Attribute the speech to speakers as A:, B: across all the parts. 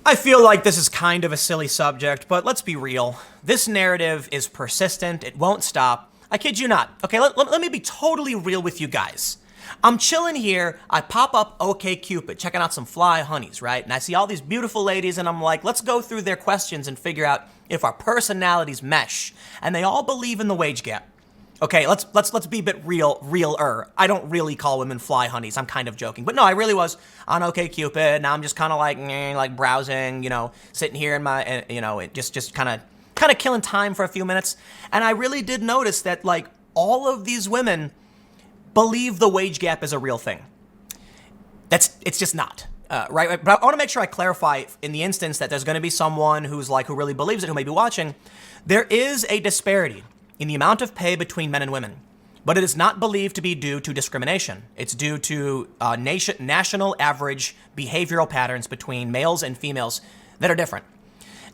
A: I feel like this is kind of a silly subject, but let's be real. This narrative is persistent. It won't stop. I kid you not. Okay, let me be totally real with you guys. I'm chilling here. I pop up OkCupid, checking out some fly honeys, right? And I see all these beautiful ladies, and I'm like, let's go through their questions and figure out if our personalities mesh. And they all believe in the wage gap. Okay, let's be a bit realer. I don't really call women fly honeys. I'm kind of joking, but no, I really was on OkCupid. Now I'm just kind of like browsing, sitting here in my, just kind of killing time for a few minutes. And I really did notice that like all of these women believe the wage gap is a real thing. It's just not. Right? But I want to make sure I clarify in the instance that there's going to be someone who really believes it, who may be watching. There is a disparity in the amount of pay between men and women, but it is not believed to be due to discrimination. It's due to national average behavioral patterns between males and females that are different.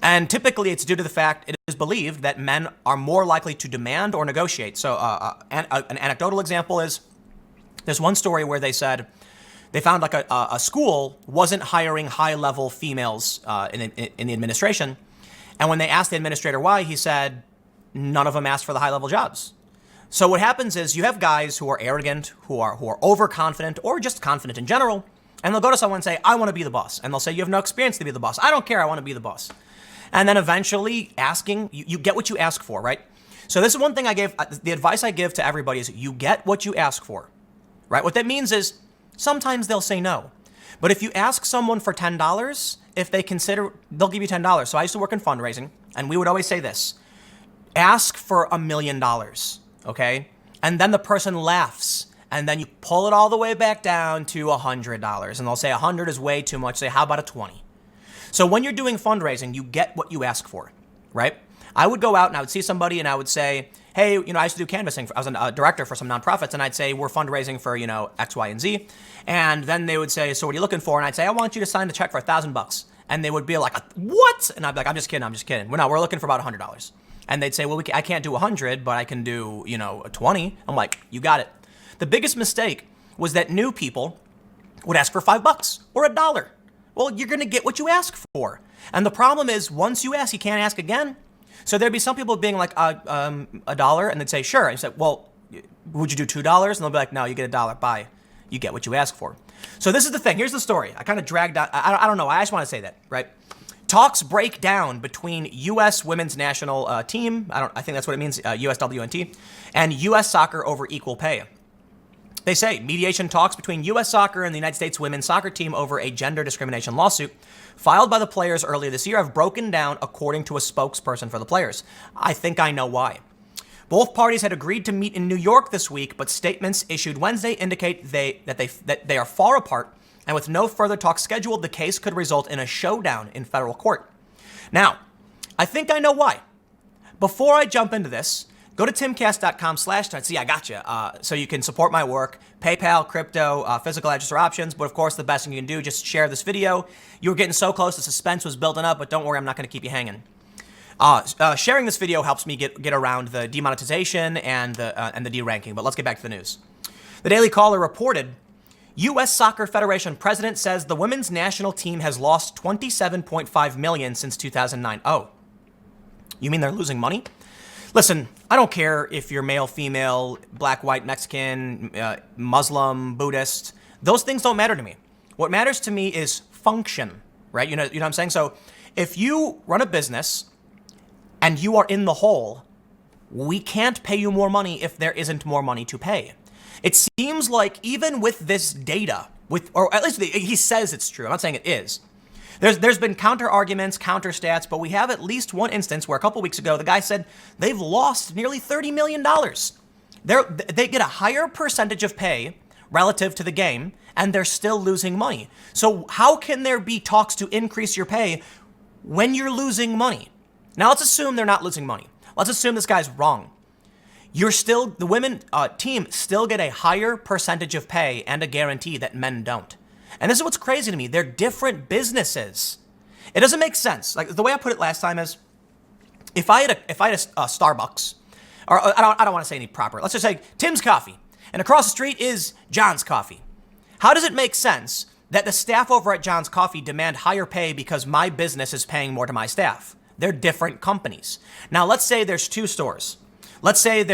A: And typically it's due to the fact it is believed that men are more likely to demand or negotiate. So an anecdotal example is there's one story where they said they found like a school wasn't hiring high-level females in the administration. And when they asked the administrator why, he said, none of them asked for the high-level jobs. So what happens is you have guys who are arrogant, who are overconfident, or just confident in general, and they'll go to someone and say, I want to be the boss. And they'll say, you have no experience to be the boss. I don't care, I want to be the boss. And then eventually asking, you get what you ask for, right? So this is one thing the advice I give to everybody is you get what you ask for, right? What that means is sometimes they'll say no. But if you ask someone for $10, if they consider, they'll give you $10. So I used to work in fundraising, and we would always say this. Ask for $1 million, okay? And then the person laughs, and then you pull it all the way back down to $100, and they'll say 100 is way too much. Say, how about a 20? So when you're doing fundraising, you get what you ask for, right? I would go out and I would see somebody and I would say, hey, I used to do canvassing. I was a director for some nonprofits, and I'd say, we're fundraising for, X, Y, and Z. And then they would say, so what are you looking for? And I'd say, I want you to sign the check for $1,000. And they would be like, what? And I'd be like, I'm just kidding. We're looking for about $100. And they'd say, well, I can't do 100, but I can do, 20. I'm like, you got it. The biggest mistake was that new people would ask for $5 or $1. Well, you're going to get what you ask for. And the problem is once you ask, you can't ask again. So there'd be some people being like, $1, and they'd say, sure. And you said, well, would you do $2? And they'll be like, no, you get $1. Bye. You get what you ask for. So this is the thing. Here's the story. I kind of dragged out. I don't know. I just want to say that, right? Talks break down between U.S. women's national team, I think that's what it means, USWNT, and U.S. soccer over equal pay. They say mediation talks between U.S. soccer and the United States women's soccer team over a gender discrimination lawsuit filed by the players earlier this year have broken down, according to a spokesperson for the players. I think I know why. Both parties had agreed to meet in New York this week, but statements issued Wednesday indicate that they are far apart. And with no further talks scheduled, the case could result in a showdown in federal court. Now, I think I know why. Before I jump into this, go to timcast.com/. See, I got you. So you can support my work, PayPal, crypto, physical address or options. But of course, the best thing you can do, just share this video. You were getting so close, the suspense was building up, but don't worry, I'm not going to keep you hanging. Sharing this video helps me get around the demonetization and the deranking. But let's get back to the news. The Daily Caller reported, U.S. Soccer Federation president says the women's national team has lost $27.5 million since 2009. Oh, you mean they're losing money? Listen, I don't care if you're male, female, black, white, Mexican, Muslim, Buddhist. Those things don't matter to me. What matters to me is function, right? You know what I'm saying? So if you run a business and you are in the hole, we can't pay you more money if there isn't more money to pay. It seems like even with this data, or at least he says it's true. I'm not saying it is. There's been counter arguments, counter stats, but we have at least one instance where a couple weeks ago, the guy said they've lost nearly $30 million. They get a higher percentage of pay relative to the game, and they're still losing money. So how can there be talks to increase your pay when you're losing money? Now let's assume they're not losing money. Let's assume this guy's wrong. The women team still get a higher percentage of pay and a guarantee that men don't. And this is what's crazy to me. They're different businesses. It doesn't make sense. Like the way I put it last time is, if I had a Starbucks, or I don't want to say any proper. Let's just say Tim's Coffee, and across the street is John's Coffee. How does it make sense that the staff over at John's Coffee demand higher pay because my business is paying more to my staff. They're different companies. Now, let's say there's 2 stores. Let's say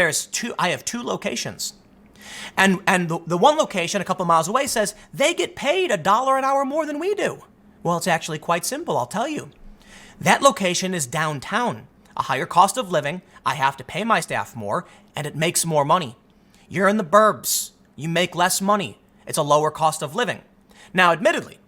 A: I have 2 locations. And the one location a couple miles away says they get paid $1 an hour more than we do. Well, it's actually quite simple, I'll tell you. That location is downtown, a higher cost of living. I have to pay my staff more, and it makes more money. You're in the burbs. You make less money. It's a lower cost of living. Now, admittedly,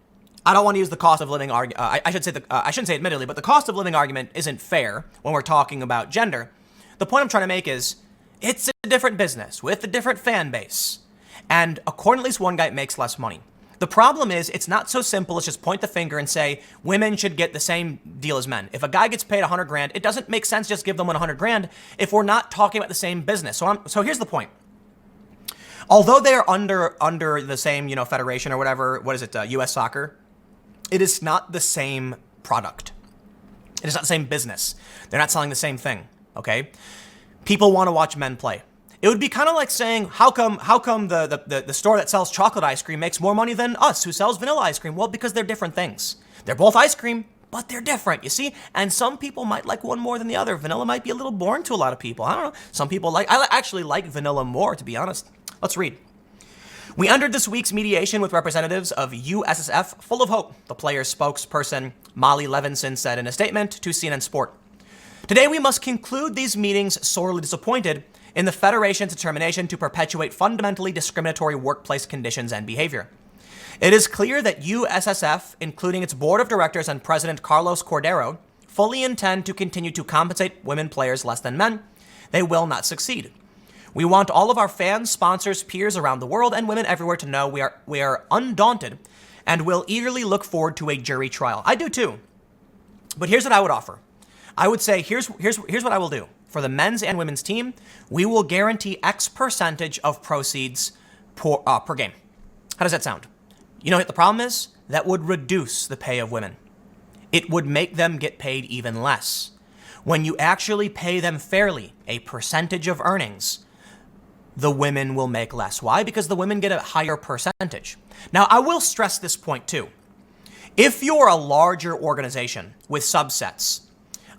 A: I don't want to use the cost of living argument. I shouldn't say admittedly, but the cost of living argument isn't fair when we're talking about gender. The point I'm trying to make is it's a different business with a different fan base. And according to at least one guy, it makes less money. The problem is it's not so simple as just point the finger and say women should get the same deal as men. If a guy gets paid $100,000, it doesn't make sense just give them $100,000 if we're not talking about the same business. So here's the point. Although they are under the same, federation or whatever, what is it, US Soccer, it is not the same product. It is not the same business. They're not selling the same thing, okay? People want to watch men play. It would be kind of like saying, how come the store that sells chocolate ice cream makes more money than us who sells vanilla ice cream? Well, because they're different things. They're both ice cream, but they're different, you see? And some people might like one more than the other. Vanilla might be a little boring to a lot of people. I don't know. Some people I actually like vanilla more, to be honest. Let's read. We entered this week's mediation with representatives of USSF full of hope, the player's spokesperson Molly Levinson said in a statement to CNN Sport. Today we must conclude these meetings sorely disappointed in the Federation's determination to perpetuate fundamentally discriminatory workplace conditions and behavior. It is clear that USSF, including its board of directors and President Carlos Cordero, fully intend to continue to compensate women players less than men. They will not succeed. We want all of our fans, sponsors, peers around the world, and women everywhere to know we are undaunted and will eagerly look forward to a jury trial. I do too. But here's what I would offer. I would say, here's what I will do. For the men's and women's team, we will guarantee X percentage of proceeds per game. How does that sound? You know what the problem is? That would reduce the pay of women. It would make them get paid even less. When you actually pay them fairly, a percentage of earnings, the women will make less. Why? Because the women get a higher percentage. Now, I will stress this point too. If you're a larger organization with subsets,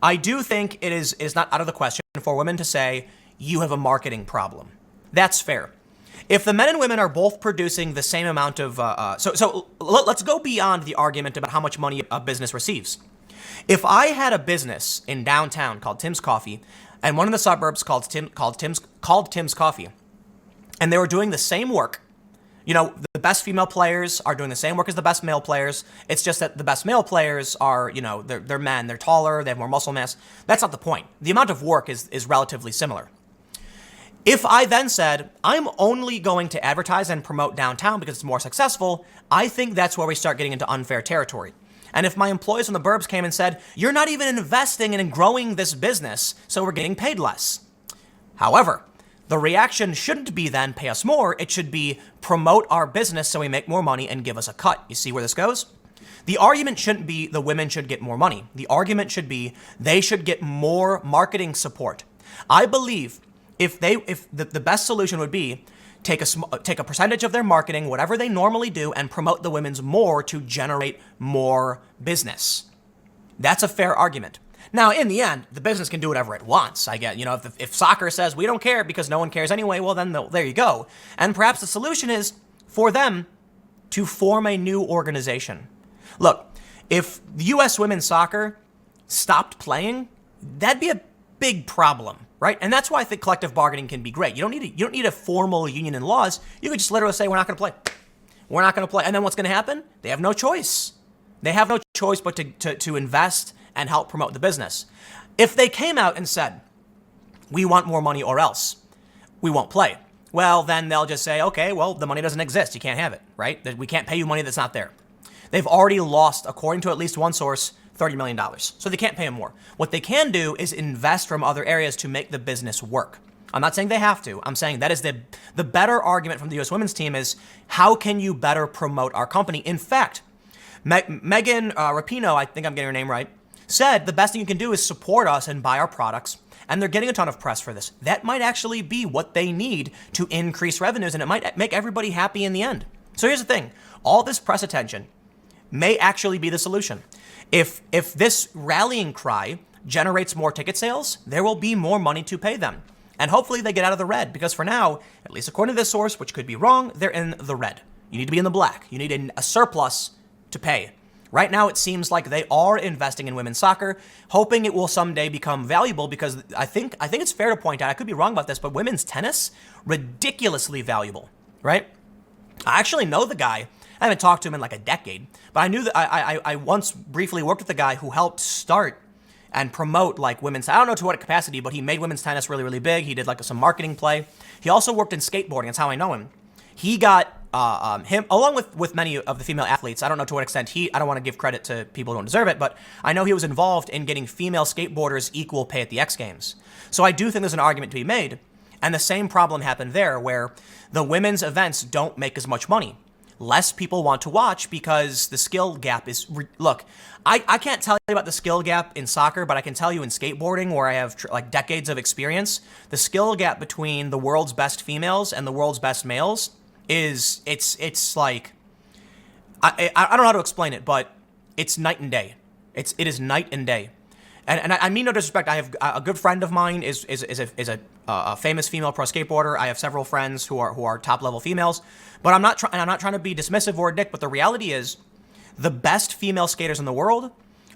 A: I do think it is not out of the question for women to say, you have a marketing problem. That's fair. If the men and women are both producing the same amount of, so let's go beyond the argument about how much money a business receives. If I had a business in downtown called Tim's Coffee and one in the suburbs called Tim's Coffee, and they were doing the same work, the best female players are doing the same work as the best male players. It's just that the best male players are, they're men, they're taller, they have more muscle mass. That's not the point. The amount of work is relatively similar. If I then said, I'm only going to advertise and promote downtown because it's more successful, I think that's where we start getting into unfair territory. And if my employees from the burbs came and said, you're not even investing in growing this business, so we're getting paid less. However, the reaction shouldn't be then pay us more. It should be promote our business so we make more money and give us a cut. You see where this goes? The argument shouldn't be the women should get more money. The argument should be they should get more marketing support. I believe if the best solution would be take a percentage of their marketing, whatever they normally do, and promote the women's more to generate more business. That's a fair argument. Now, in the end, the business can do whatever it wants. I get, if soccer says we don't care because no one cares anyway, well, then there you go. And perhaps the solution is for them to form a new organization. Look, if the U.S. women's soccer stopped playing, that'd be a big problem, right? And that's why I think collective bargaining can be great. You don't need a formal union and laws. You could just literally say, we're not going to play. We're not going to play. And then what's going to happen? They have no choice. They have no choice but to invest and help promote the business. If they came out and said, we want more money or else we won't play, well, then they'll just say, okay, well, the money doesn't exist. You can't have it, right? That we can't pay you money that's not there. They've already lost, according to at least one source, $30 million. So they can't pay them more. What they can do is invest from other areas to make the business work. I'm not saying they have to. I'm saying that is the better argument from the U.S. women's team is how can you better promote our company? In fact, Megan Rapinoe, I think I'm getting her name right, said the best thing you can do is support us and buy our products. And they're getting a ton of press for this. That might actually be what they need to increase revenues, and it might make everybody happy in the end. So here's the thing. All this press attention may actually be the solution. If this rallying cry generates more ticket sales, there will be more money to pay them. And hopefully they get out of the red, because for now, at least according to this source, which could be wrong, they're in the red. You need to be in the black. You need a surplus to pay. Right now, it seems like they are investing in women's soccer, hoping it will someday become valuable, because I think it's fair to point out, I could be wrong about this, but women's tennis, ridiculously valuable, right? I actually know the guy. I haven't talked to him in like a decade, but I knew that I once briefly worked with the guy who helped start and promote like women's, I don't know to what capacity, but he made women's tennis really, really big. He did like some marketing play. He also worked in skateboarding. That's how I know him. He got him, along with many of the female athletes. I don't know to what extent I don't want to give credit to people who don't deserve it, but I know he was involved in getting female skateboarders equal pay at the X Games. So I do think there's an argument to be made. And the same problem happened there, where the women's events don't make as much money. Less people want to watch because the skill gap is, look, I can't tell you about the skill gap in soccer, but I can tell you in skateboarding, where I have like decades of experience, the skill gap between the world's best females and the world's best males it's like, I don't know how to explain it, but it's night and day. It is night and day. And I mean no disrespect. I have a good friend of mine is a famous female pro skateboarder. I have several friends who are top level females, but I'm not trying to be dismissive or a dick. But the reality is, the best female skaters in the world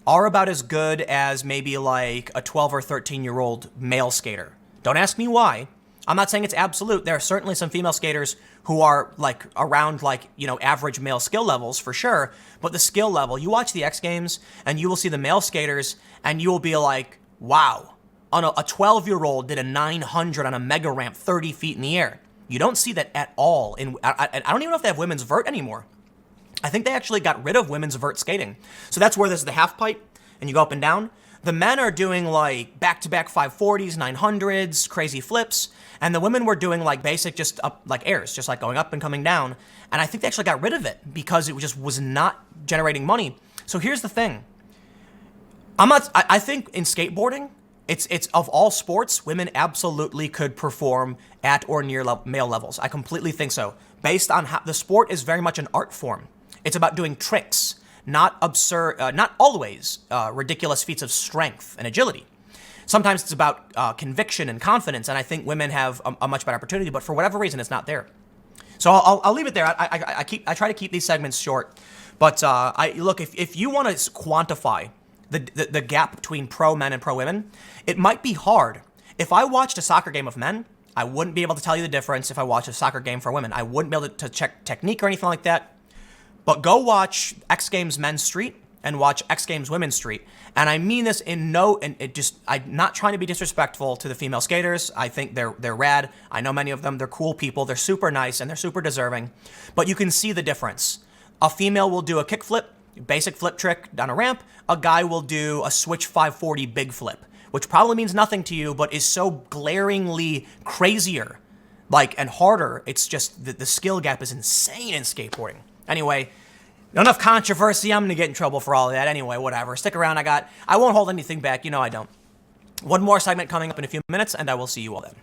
A: are about as good as maybe like a 12 or 13-year-old male skater. Don't ask me why. I'm not saying it's absolute. There are certainly some female skaters who are like around like, average male skill levels for sure. But the skill level, you watch the X Games and you will see the male skaters and you will be like, wow, a 12-year-old did a 900 on a mega ramp 30 feet in the air. You don't see that at all. I don't even know if they have women's vert anymore. I think they actually got rid of women's vert skating. So that's where there's the half pipe and you go up and down. The men are doing like back-to-back 540s, 900s, crazy flips. And the women were doing like basic just up like airs, just like going up and coming down. And I think they actually got rid of it because it just was not generating money. So here's the thing. I think in skateboarding, it's of all sports, women absolutely could perform at or near male levels. I completely think so. Based on how the sport is very much an art form. It's about doing tricks, not absurd, not always ridiculous feats of strength and agility. Sometimes it's about conviction and confidence, and I think women have a much better opportunity, but for whatever reason, it's not there. So I'll leave it there. I try to keep these segments short, but look, if you want to quantify the gap between pro men and pro women, it might be hard. If I watched a soccer game of men, I wouldn't be able to tell you the difference if I watched a soccer game for women. I wouldn't be able to check technique or anything like that. But go watch X Games Men's Street and watch X Games Women's Street. And I mean this I'm not trying to be disrespectful to the female skaters. I think they're rad. I know many of them. They're cool people. They're super nice and they're super deserving. But you can see the difference. A female will do a kickflip, basic flip trick down a ramp. A guy will do a switch 540 big flip, which probably means nothing to you, but is so glaringly crazier, and harder. It's just the skill gap is insane in skateboarding. Anyway, enough controversy. I'm going to get in trouble for all of that. Anyway, whatever. Stick around. I won't hold anything back. I don't. One more segment coming up in a few minutes, and I will see you all then.